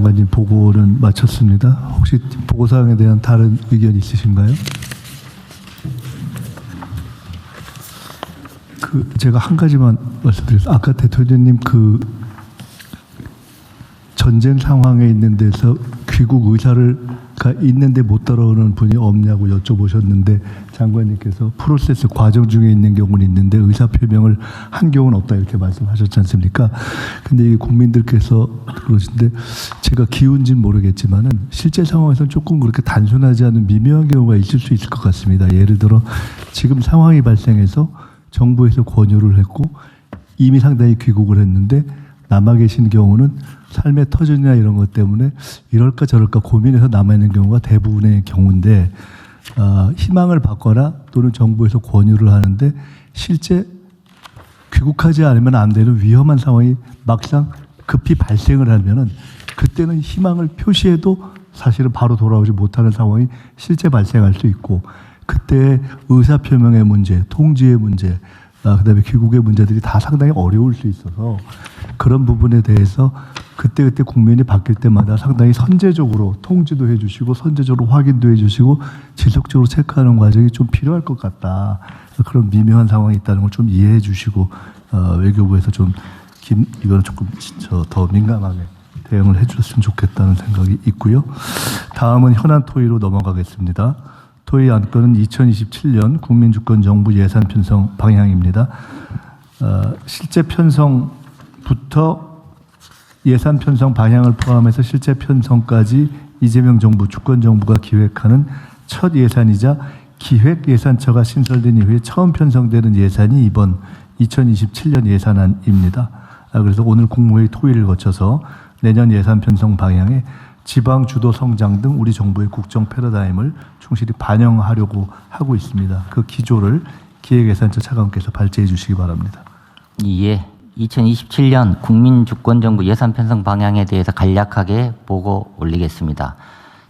장관님 보고는 마쳤습니다. 혹시 보고사항에 대한 다른 의견 있으신가요? 제가 한 가지만 말씀드렸어요. 아까 대통령님 전쟁 상황에 있는 데서 귀국 의사가 있는데 못 따라오는 분이 없냐고 여쭤보셨는데 장관님께서 프로세스 과정 중에 있는 경우는 있는데 의사 표명을 한 경우는 없다 이렇게 말씀하셨지 않습니까? 근데 이 국민들께서 그러신데 제가 기운지는 모르겠지만은 실제 상황에서는 조금 그렇게 단순하지 않은 미묘한 경우가 있을 수 있을 것 같습니다. 예를 들어 지금 상황이 발생해서 정부에서 권유를 했고 이미 상당히 귀국을 했는데 남아 계신 경우는 삶의 터전이나 이런 것 때문에 이럴까 저럴까 고민해서 남아있는 경우가 대부분의 경우인데 희망을 받거나 또는 정부에서 권유를 하는데 실제 귀국하지 않으면 안 되는 위험한 상황이 막상 급히 발생을 하면은 그때는 희망을 표시해도 사실은 바로 돌아오지 못하는 상황이 실제 발생할 수 있고 그때 의사표명의 문제, 통지의 문제, 그다음에 귀국의 문제들이 다 상당히 어려울 수 있어서 그런 부분에 대해서 그때그때 국민이 바뀔 때마다 상당히 선제적으로 통지도 해주시고 선제적으로 확인도 해주시고 지속적으로 체크하는 과정이 좀 필요할 것 같다. 그런 미묘한 상황이 있다는 걸 좀 이해해 주시고 외교부에서 좀 이거는 조금 더 민감하게 대응을 해줬으면 좋겠다는 생각이 있고요. 다음은 현안 토의로 넘어가겠습니다. 토의 안건은 2027년 국민주권정부 예산 편성 방향입니다. 실제 편성부터 예산 편성 방향을 포함해서 실제 편성까지 이재명 정부, 주권정부가 기획하는 첫 예산이자 기획예산처가 신설된 이후에 처음 편성되는 예산이 이번 2027년 예산안입니다. 그래서 오늘 국무회의 토의를 거쳐서 내년 예산 편성 방향에 지방 주도 성장 등 우리 정부의 국정 패러다임을 충실히 반영하려고 하고 있습니다. 그 기조를 기획예산처 차관께서 발제해 주시기 바랍니다. 예, 2027년 국민주권정부 예산 편성 방향에 대해서 간략하게 보고 올리겠습니다.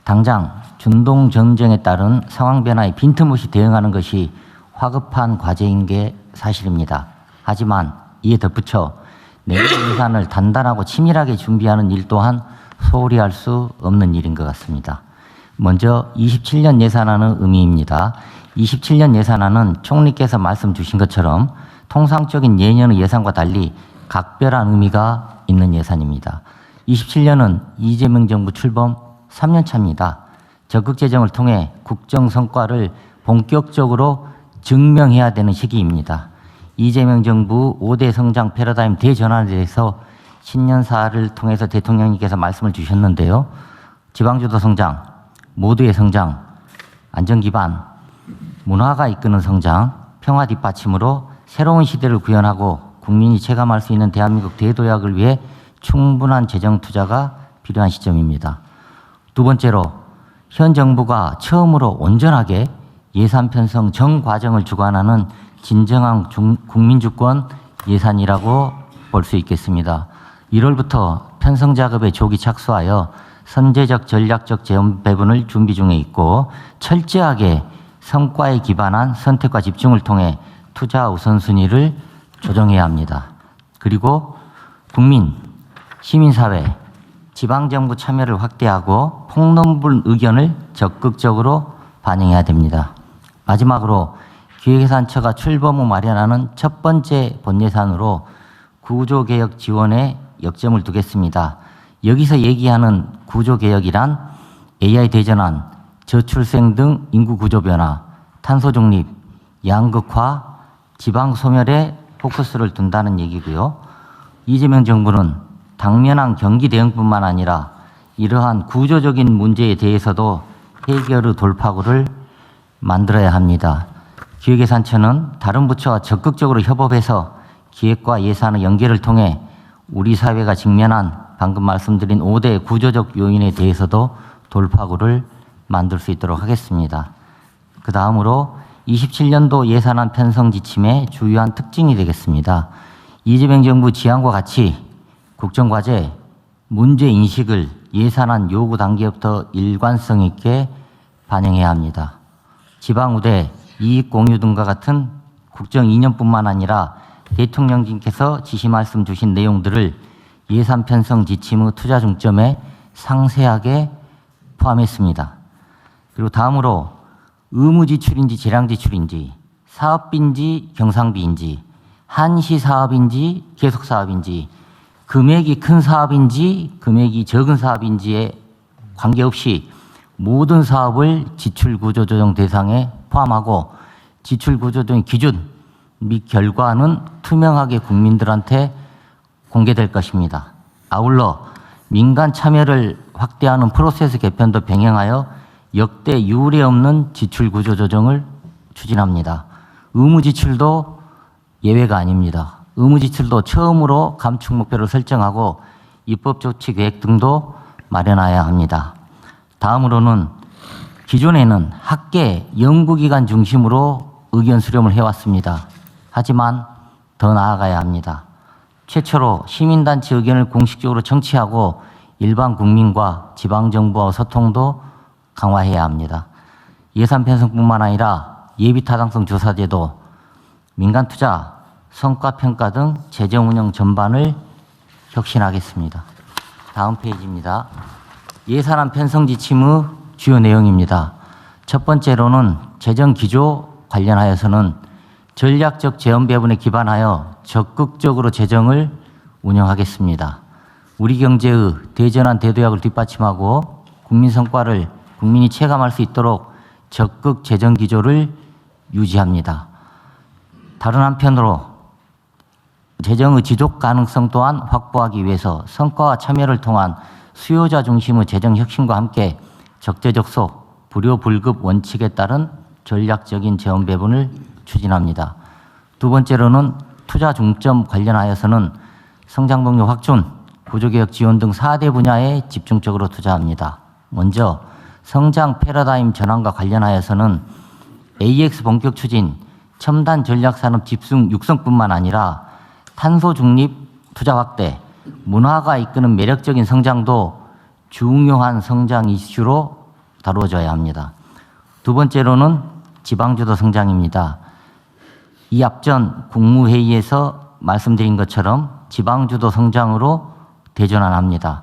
당장 중동 전쟁에 따른 상황 변화에 빈틈없이 대응하는 것이 화급한 과제인 게 사실입니다. 하지만 이에 덧붙여 내년 예산을 단단하고 치밀하게 준비하는 일 또한 소홀히 할 수 없는 일인 것 같습니다. 먼저 27년 예산안의 의미입니다. 27년 예산안은 총리께서 말씀 주신 것처럼 통상적인 예년의 예산과 달리 각별한 의미가 있는 예산입니다. 27년은 이재명 정부 출범 3년 차입니다. 적극재정을 통해 국정 성과를 본격적으로 증명해야 되는 시기입니다. 이재명 정부 5대 성장 패러다임 대전환에 대해서 신년사를 통해서 대통령님께서 말씀을 주셨는데요. 지방주도 성장, 모두의 성장, 안전기반, 문화가 이끄는 성장, 평화 뒷받침으로 새로운 시대를 구현하고 국민이 체감할 수 있는 대한민국 대도약을 위해 충분한 재정 투자가 필요한 시점입니다. 두 번째로 현 정부가 처음으로 온전하게 예산 편성 전 과정을 주관하는 진정한 국민주권 예산이라고 볼 수 있겠습니다. 1월부터 편성 작업에 조기 착수하여 선제적 전략적 재원 배분을 준비 중에 있고 철저하게 성과에 기반한 선택과 집중을 통해 투자 우선순위를 조정해야 합니다. 그리고 국민, 시민사회, 지방정부 참여를 확대하고 폭넓은 의견을 적극적으로 반영해야 됩니다. 마지막으로 기획예산처가 출범 후 마련하는 첫 번째 본예산으로 구조개혁 지원에 역점을 두겠습니다. 여기서 얘기하는 구조개혁이란 AI 대전환, 저출생 등 인구구조 변화, 탄소 중립, 양극화, 지방 소멸에 포커스를 둔다는 얘기고요. 이재명 정부는 당면한 경기 대응뿐만 아니라 이러한 구조적인 문제에 대해서도 해결의 돌파구를 만들어야 합니다. 기획예산처는 다른 부처와 적극적으로 협업해서 기획과 예산의 연계를 통해 우리 사회가 직면한 방금 말씀드린 5대 구조적 요인에 대해서도 돌파구를 만들 수 있도록 하겠습니다. 그 다음으로 27년도 예산안 편성 지침의 주요한 특징이 되겠습니다. 이재명 정부 지향과 같이 국정과제, 문제인식을 예산안 요구 단계부터 일관성 있게 반영해야 합니다. 지방우대, 이익공유 등과 같은 국정 이념뿐만 아니라 대통령님께서 지시 말씀 주신 내용들을 예산 편성 지침의 투자 중점에 상세하게 포함했습니다. 그리고 다음으로 의무지출인지 재량지출인지 사업비인지 경상비인지 한시 사업인지 계속 사업인지 금액이 큰 사업인지 금액이 적은 사업인지에 관계없이 모든 사업을 지출구조조정 대상에 포함하고 지출구조조정 기준 및 결과는 투명하게 국민들한테 공개될 것입니다. 아울러 민간 참여를 확대하는 프로세스 개편도 병행하여 역대 유례 없는 지출구조조정을 추진합니다. 의무지출도 예외가 아닙니다. 의무지출도 처음으로 감축 목표를 설정하고 입법조치 계획 등도 마련해야 합니다. 다음으로는 기존에는 학계, 연구기관 중심으로 의견 수렴을 해왔습니다. 하지만 더 나아가야 합니다. 최초로 시민단체 의견을 공식적으로 청취하고 일반 국민과 지방정부와 소통도 강화해야 합니다. 예산 편성뿐만 아니라 예비타당성 조사제도, 민간투자, 성과평가 등 재정운영 전반을 혁신하겠습니다. 다음 페이지입니다. 예산안 편성 지침의 주요 내용입니다. 첫 번째로는 재정기조 관련하여서는 전략적 재원 배분에 기반하여 적극적으로 재정을 운영하겠습니다. 우리 경제의 대전환 대도약을 뒷받침하고 국민 성과를 국민이 체감할 수 있도록 적극 재정 기조를 유지합니다. 다른 한편으로 재정의 지속 가능성 또한 확보하기 위해서 성과와 참여를 통한 수요자 중심의 재정 혁신과 함께 적재적소, 불효불급 원칙에 따른 전략적인 재원 배분을 추진합니다. 두 번째로는 투자 중점 관련하여서는 성장 동력 확충, 구조개혁 지원 등 4대 분야에 집중적으로 투자합니다. 먼저 성장 패러다임 전환과 관련하여서는 AX 본격 추진, 첨단 전략산업 집중 육성뿐만 아니라 탄소 중립 투자 확대, 문화가 이끄는 매력적인 성장도 중요한 성장 이슈로 다루어져야 합니다. 두 번째로는 지방주도 성장입니다. 이 앞전 국무회의에서 말씀드린 것처럼 지방주도 성장으로 대전환합니다.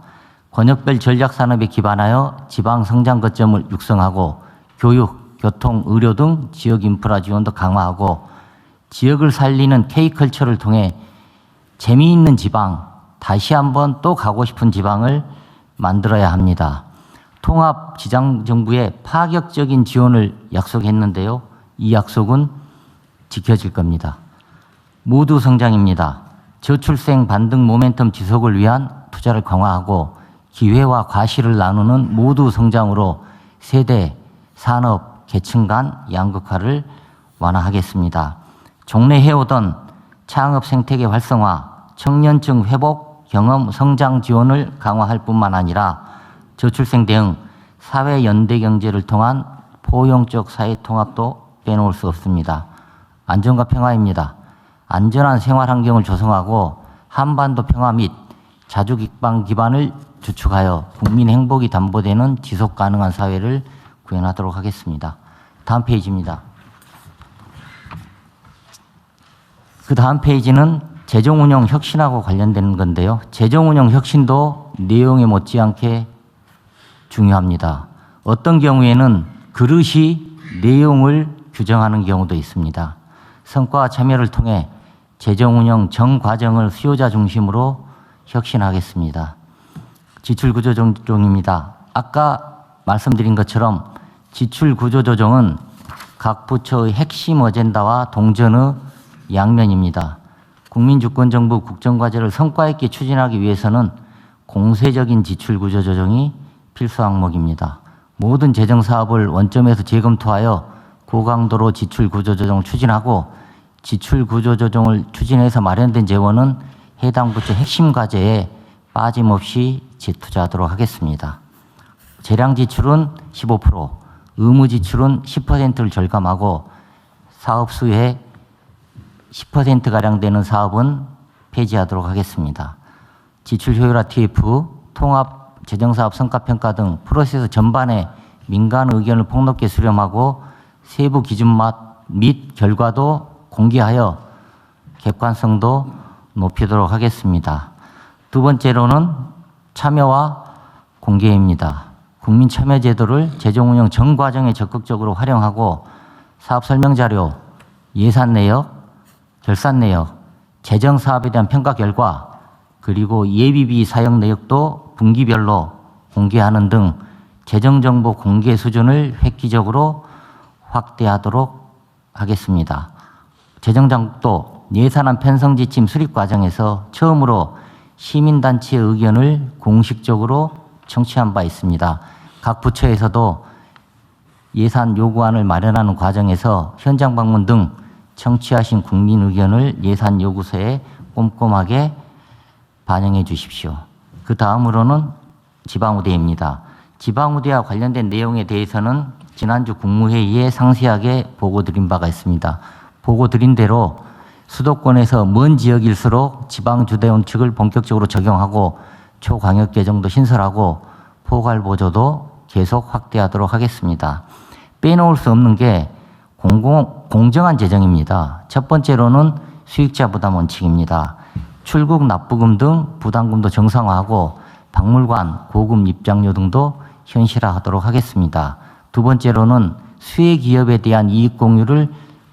권역별 전략산업에 기반하여 지방 성장 거점을 육성하고 교육, 교통, 의료 등 지역 인프라 지원도 강화하고 지역을 살리는 K컬처를 통해 재미있는 지방, 다시 한번 또 가고 싶은 지방을 만들어야 합니다. 통합 지방정부의 파격적인 지원을 약속했는데요. 이 약속은 지켜질 겁니다. 모두 성장입니다. 저출생 반등 모멘텀 지속을 위한 투자를 강화하고 기회와 과실을 나누는 모두 성장으로 세대, 산업, 계층 간 양극화를 완화하겠습니다. 종래해오던 창업 생태계 활성화, 청년층 회복, 경험, 성장 지원을 강화할 뿐만 아니라 저출생 대응, 사회 연대 경제를 통한 포용적 사회 통합도 빼놓을 수 없습니다. 안전과 평화입니다. 안전한 생활 환경을 조성하고 한반도 평화 및 자주 기반을 주축하여 국민 행복이 담보되는 지속 가능한 사회를 구현하도록 하겠습니다. 다음 페이지입니다. 그 다음 페이지는 재정운영 혁신하고 관련된 건데요. 재정운영 혁신도 내용에 못지않게 중요합니다. 어떤 경우에는 그릇이 내용을 규정하는 경우도 있습니다. 성과와 참여를 통해 재정운영 전 과정을 수요자 중심으로 혁신하겠습니다. 지출구조조정입니다. 아까 말씀드린 것처럼 지출구조조정은 각 부처의 핵심 어젠다와 동전의 양면입니다. 국민주권정부 국정과제를 성과 있게 추진하기 위해서는 공세적인 지출구조조정이 필수 항목입니다. 모든 재정사업을 원점에서 재검토하여 고강도로 지출구조조정을 추진하고 지출구조조정을 추진해서 마련된 재원은 해당 부처 핵심 과제에 빠짐없이 재투자하도록 하겠습니다. 재량지출은 15%, 의무지출은 10%를 절감하고 사업 수의 10%가량 되는 사업은 폐지하도록 하겠습니다. 지출 효율화 TF, 통합 재정사업 성과평가 등 프로세스 전반에 민간 의견을 폭넓게 수렴하고 세부 기준 및 결과도 공개하여 객관성도 높이도록 하겠습니다. 두 번째로는 참여와 공개입니다. 국민참여제도를 재정운영 전 과정에 적극적으로 활용하고 사업설명자료, 예산 내역, 결산 내역, 재정사업에 대한 평가 결과, 그리고 예비비 사용 내역도 분기별로 공개하는 등 재정정보 공개 수준을 획기적으로 확대하도록 하겠습니다. 재정당국도 예산안 편성지침 수립 과정에서 처음으로 시민단체의 의견을 공식적으로 청취한 바 있습니다. 각 부처에서도 예산 요구안을 마련하는 과정에서 현장 방문 등 청취하신 국민 의견을 예산 요구서에 꼼꼼하게 반영해 주십시오. 그 다음으로는 지방의대입니다. 지방의대와 관련된 내용에 대해서는 지난주 국무회의에 상세하게 보고 드린 바가 있습니다. 보고 드린 대로 수도권에서 먼 지역일수록 지방주대원 측을 본격적으로 적용하고 초광역계정도 신설하고 포괄보조도 계속 확대하도록 하겠습니다. 빼놓을 수 없는 게 공정한 재정입니다. 첫 번째로는 수익자 부담 원칙입니다. 출국 납부금 등 부담금도 정상화하고 박물관, 고금 입장료 등도 현실화하도록 하겠습니다. 두 번째로는 수혜 기업에 대한 이익 공유를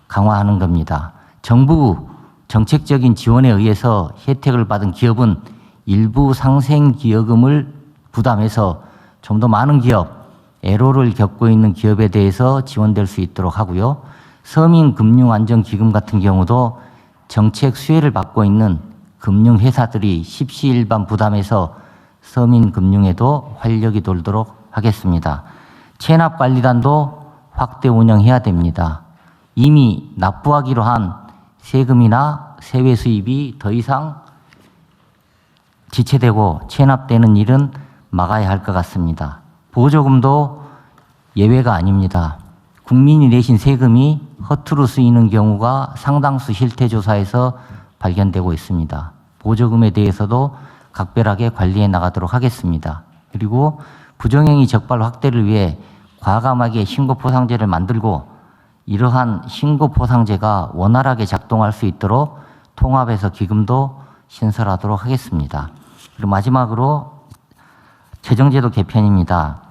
강화하는 겁니다. 정부 정책적인 지원에 의해서 혜택을 받은 기업은 일부 상생기여금을 부담해서 좀 더 많은 기업, 애로를 겪고 있는 기업에 대해서 지원될 수 있도록 하고요. 서민금융안정기금 같은 경우도 정책 수혜를 받고 있는 금융회사들이 십시일반 부담해서 서민금융에도 활력이 돌도록 하겠습니다. 체납관리단도 확대 운영해야 됩니다. 이미 납부하기로 한 세금이나 세외 수입이 더 이상 지체되고 체납되는 일은 막아야 할 것 같습니다. 보조금도 예외가 아닙니다. 국민이 내신 세금이 허투루 쓰이는 경우가 상당수 실태조사에서 발견되고 있습니다. 보조금에 대해서도 각별하게 관리해 나가도록 하겠습니다. 그리고 부정행위 적발 확대를 위해 과감하게 신고포상제를 만들고 이러한 신고포상제가 원활하게 작동할 수 있도록 통합해서 기금도 신설하도록 하겠습니다. 그리고 마지막으로 재정제도 개편입니다.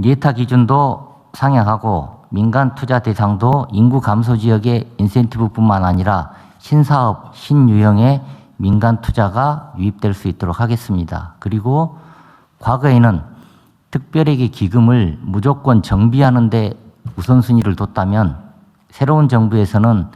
예타 기준도 상향하고 민간 투자 대상도 인구 감소 지역의 인센티브뿐만 아니라 신사업, 신유형의 민간 투자가 유입될 수 있도록 하겠습니다. 그리고 과거에는 특별회계 기금을 무조건 정비하는 데 우선순위를 뒀다면 새로운 정부에서는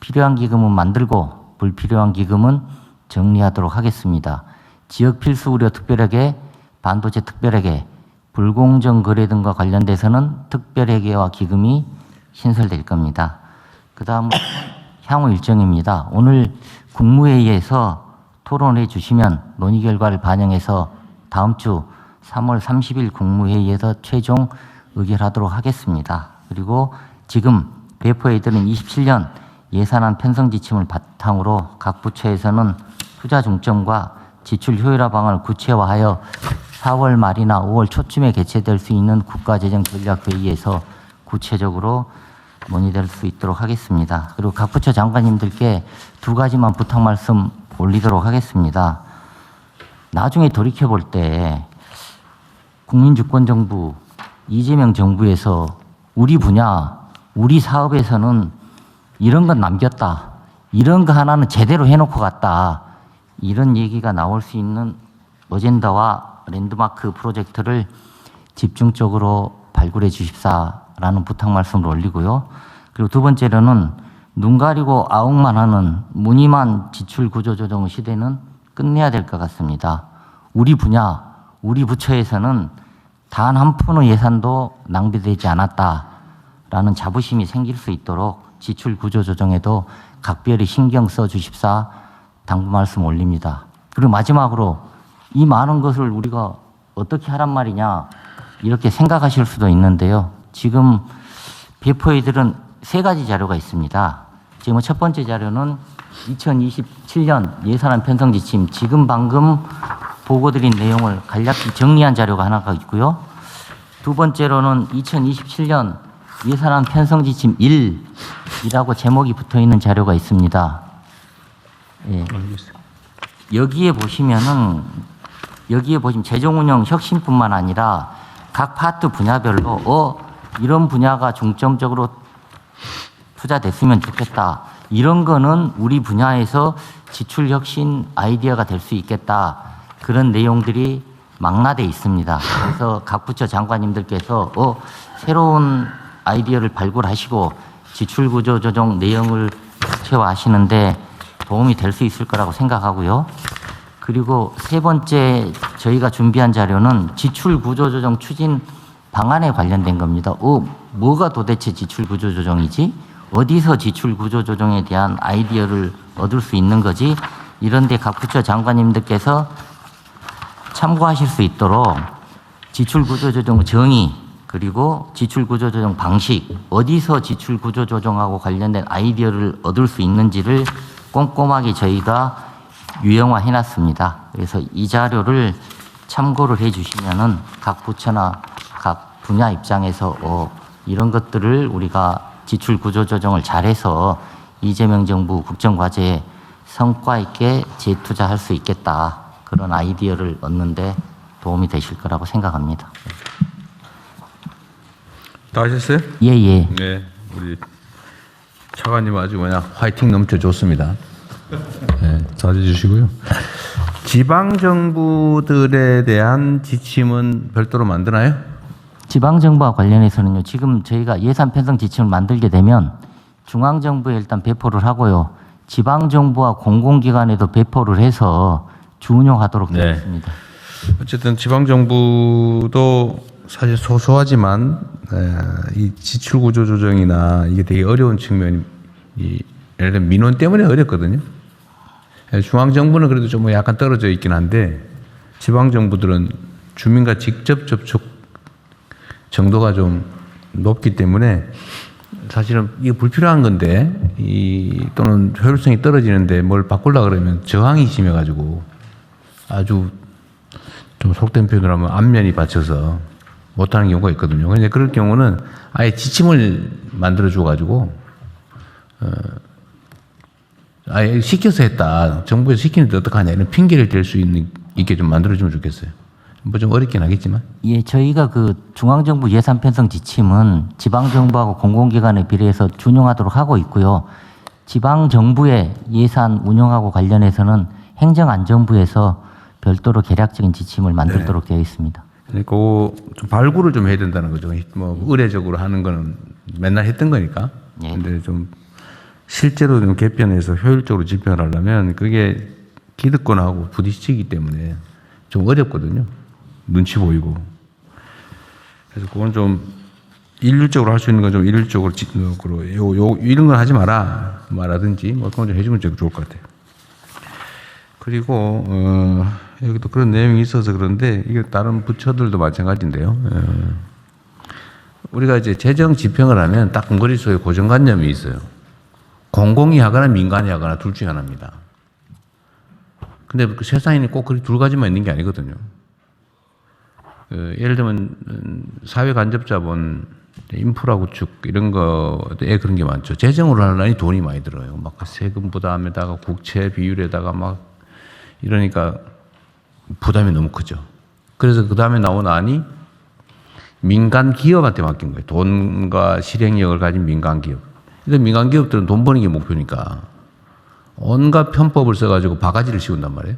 필요한 기금은 만들고 불필요한 기금은 정리하도록 하겠습니다. 지역 필수 우려 특별회계, 반도체 특별회계, 불공정 거래 등과 관련돼서는 특별회계와 기금이 신설될 겁니다. 그 다음 향후 일정입니다. 오늘 국무회의에서 토론해 주시면 논의 결과를 반영해서 다음 주 3월 30일 국무회의에서 최종 의결하도록 하겠습니다. 그리고 지금 배포해드린 27년 예산안 편성 지침을 바탕으로 각 부처에서는 투자 중점과 지출 효율화 방안을 구체화하여 4월 말이나 5월 초쯤에 개최될 수 있는 국가재정전략회의에서 구체적으로 논의될 수 있도록 하겠습니다. 그리고 각 부처 장관님들께 두 가지만 부탁 말씀 올리도록 하겠습니다. 나중에 돌이켜볼 때 국민주권정부, 이재명 정부에서 우리 분야, 우리 사업에서는 이런 건 남겼다. 이런 거 하나는 제대로 해놓고 갔다. 이런 얘기가 나올 수 있는 어젠다와 랜드마크 프로젝트를 집중적으로 발굴해 주십사라는 부탁 말씀을 올리고요. 그리고 두 번째로는 눈 가리고 아웅만 하는 무늬만 지출 구조 조정 시대는 끝내야 될 것 같습니다. 우리 분야, 우리 부처에서는 단 한 푼의 예산도 낭비되지 않았다라는 자부심이 생길 수 있도록 지출 구조 조정에도 각별히 신경 써 주십사 당부 말씀 올립니다. 그리고 마지막으로 이 많은 것을 우리가 어떻게 하란 말이냐 이렇게 생각하실 수도 있는데요. 지금 배포해드린 세 가지 자료가 있습니다. 지금 첫 번째 자료는 2027년 예산안 편성 지침, 지금 방금 보고드린 내용을 간략히 정리한 자료가 하나가 있고요. 두 번째로는 2027년 예산안 편성 지침 1이라고 제목이 붙어 있는 자료가 있습니다. 예. 여기에 보시면은 여기에 보시면 재정운영 혁신뿐만 아니라 각 파트 분야별로 이런 분야가 중점적으로 투자됐으면 좋겠다. 이런 거는 우리 분야에서 지출 혁신 아이디어가 될 수 있겠다. 그런 내용들이 망라돼 있습니다. 그래서 각 부처 장관님들께서 새로운 아이디어를 발굴하시고 지출 구조 조정 내용을 구체화하시는데 도움이 될 수 있을 거라고 생각하고요. 그리고 세 번째 저희가 준비한 자료는 지출 구조 조정 추진 방안에 관련된 겁니다. 뭐가 도대체 지출 구조 조정이지? 어디서 지출 구조 조정에 대한 아이디어를 얻을 수 있는 거지? 이런데 각 부처 장관님들께서 참고하실 수 있도록 지출 구조 조정 정의 그리고 지출 구조 조정 방식 어디서 지출 구조 조정하고 관련된 아이디어를 얻을 수 있는지를 꼼꼼하게 저희가 유형화해 놨습니다. 그래서 이 자료를 참고를 해 주시면은 각 부처나 각 분야 입장에서 이런 것들을 우리가 지출 구조 조정을 잘해서 이재명 정부 국정과제에 성과 있게 재투자할 수 있겠다. 그런 아이디어를 얻는데 도움이 되실 거라고 생각합니다. 다 하셨어요? 예. 네, 우리 차관님 아주 그냥 화이팅 넘쳐 좋습니다. 네, 잘해주시고요. 지방 정부들에 대한 지침은 별도로 만드나요? 지방정부와 관련해서는요, 지금 저희가 예산 편성 지침을 만들게 되면 중앙정부에 일단 배포를 하고요, 지방정부와 공공기관에도 배포를 해서 주운용하도록 되어 네. 있습니다. 어쨌든 지방 정부도 사실 소소하지만 이 지출 구조 조정이나 이게 되게 어려운 측면이 예를 들면 민원 때문에 어렵거든요. 중앙 정부는 그래도 좀 약간 떨어져 있긴 한데 지방 정부들은 주민과 직접 접촉 정도가 좀 높기 때문에 사실은 이게 불필요한 건데 또는 효율성이 떨어지는데 뭘 바꾸려고 그러면 저항이 심해가지고 아주 좀 속된 표현을 하면 안면이 받쳐서 못하는 경우가 있거든요. 그런데 그럴 경우는 아예 지침을 만들어 줘가지고 아예 시켜서 했다. 정부에서 시키는데 어떡하냐 이런 핑계를 댈 수 있게 좀 만들어주면 좋겠어요. 뭐 좀 어렵긴 하겠지만. 예, 저희가 그 중앙정부 예산 편성 지침은 지방정부하고 공공기관에 비례해서 준용하도록 하고 있고요. 지방정부의 예산 운영하고 관련해서는 행정안전부에서 별도로 계략적인 지침을 만들도록 되어 있습니다. 그러니까 좀 발굴을 좀 해야 된다는 거죠. 뭐 의례적으로 하는 거는 맨날 했던 거니까. 예. 근데 좀 실제로 좀 개편해서 효율적으로 집행을 하려면 그게 기득권하고 부딪히기 때문에 좀 어렵거든요. 눈치 보이고. 그래서 그건 좀 일률적으로 할 수 있는 건 좀 일률적으로 이런 건 하지 마라 말하든지 뭐 그건 좀 해주면 좋을 것 같아요. 그리고 여기도 그런 내용이 있어서 그런데 이게 다른 부처들도 마찬가지인데요. 우리가 이제 재정 집행을 하면 딱 머릿속에 고정관념이 있어요. 공공이 하거나 민간이 하거나 둘 중에 하나입니다. 근데 그 세상에는 꼭 그렇게 두 가지만 있는 게 아니거든요. 예를 들면 사회간접자본, 인프라 구축 이런 거에 그런 게 많죠. 재정으로 하려니 돈이 많이 들어요. 막 세금 부담에다가 국채 비율에다가 막 이러니까 부담이 너무 크죠. 그래서 그 다음에 나온 안이 민간 기업한테 맡긴 거예요. 돈과 실행력을 가진 민간 기업. 근데 민간 기업들은 돈 버는 게 목표니까 온갖 편법을 써가지고 바가지를 씌운단 말이에요.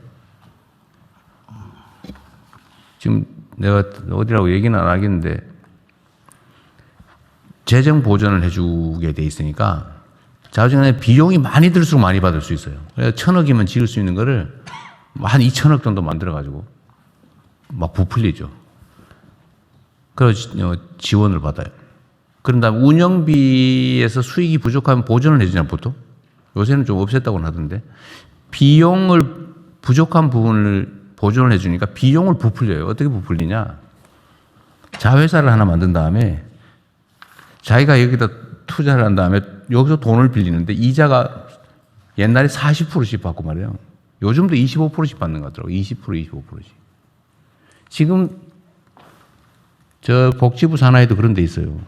지금 내가 어디라고 얘기는 안 하겠는데 재정 보전을 해주게 돼 있으니까 자주간에 비용이 많이 들수록 많이 받을 수 있어요. 그래서 1,000억이면 지을 수 있는 거를 한 2,000억 정도 만들어가지고 막 부풀리죠. 그래서 지원을 받아요. 그런 다음에 운영비에서 수익이 부족하면 보전을 해주잖아요, 보통. 요새는 좀 없앴다고는 하던데. 비용을 부족한 부분을 보존을 해주니까 비용을 부풀려요. 어떻게 부풀리냐. 자회사를 하나 만든 다음에 자기가 여기다 투자를 한 다음에 여기서 돈을 빌리는데 이자가 옛날에 40%씩 받고 말이에요. 요즘도 25%씩 받는 것 같더라고요. 20%, 25%씩. 지금 저 복지부 산하에도 그런 데 있어요.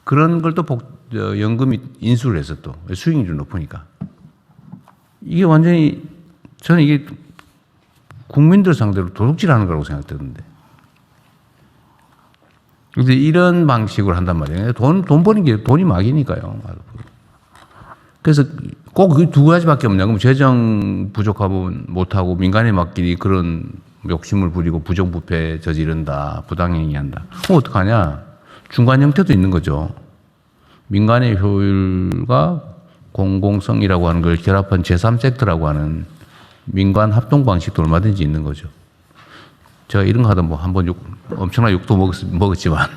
그런 걸 또 연금이 인수를 해서 또 수익률이 높으니까. 이게 완전히 저는 이게 국민들 상대로 도둑질하는 거라고 생각되는데. 그런데 이런 방식으로 한단 말이에요. 돈 버는 게 돈이 막이니까요. 그래서 꼭 이 두 가지밖에 없냐. 그럼 재정 부족하면 못하고 민간에 맡기니 그런 욕심을 부리고 부정부패 저지른다. 부당행위 한다. 그럼 어떡하냐. 중간 형태도 있는 거죠. 민간의 효율과 공공성이라고 하는 걸 결합한 제3섹터라고 하는 민간 합동 방식도 얼마든지 있는 거죠. 제가 이런 거 하다 뭐 한번 엄청난 욕도 먹었지만.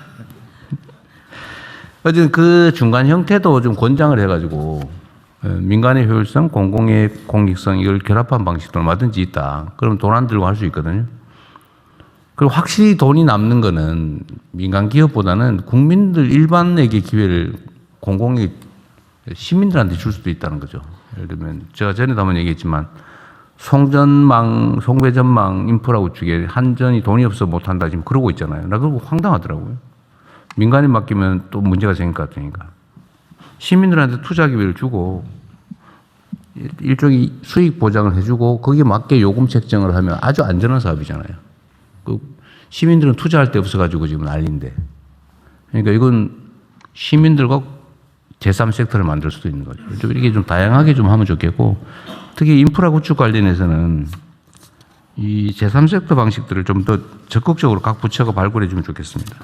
어쨌든 그 중간 형태도 좀 권장을 해가지고 민간의 효율성, 공공의 공익성 이걸 결합한 방식도 얼마든지 있다. 그럼 돈 안 들고 할 수 있거든요. 그리고 확실히 돈이 남는 거는 민간 기업보다는 국민들 일반에게 기회를 공공이 시민들한테 줄 수도 있다는 거죠. 예를 들면 제가 전에도 한번 얘기했지만 송전망, 송배전망 인프라 구축에 한전이 돈이 없어 못한다 지금 그러고 있잖아요. 나 그거 황당하더라고요. 민간에 맡기면 또 문제가 생길 것 같으니까. 시민들한테 투자 기회를 주고 일종의 수익 보장을 해주고 거기에 맞게 요금 책정을 하면 아주 안전한 사업이잖아요. 그 시민들은 투자할 데 없어가지고 지금 난리인데. 그러니까 이건 시민들과 제3섹터를 만들 수도 있는 거죠. 좀 이렇게 좀 다양하게 좀 하면 좋겠고 특히 인프라 구축 관련해서는 이 제3섹터 방식들을 좀 더 적극적으로 각 부처가 발굴해 주면 좋겠습니다.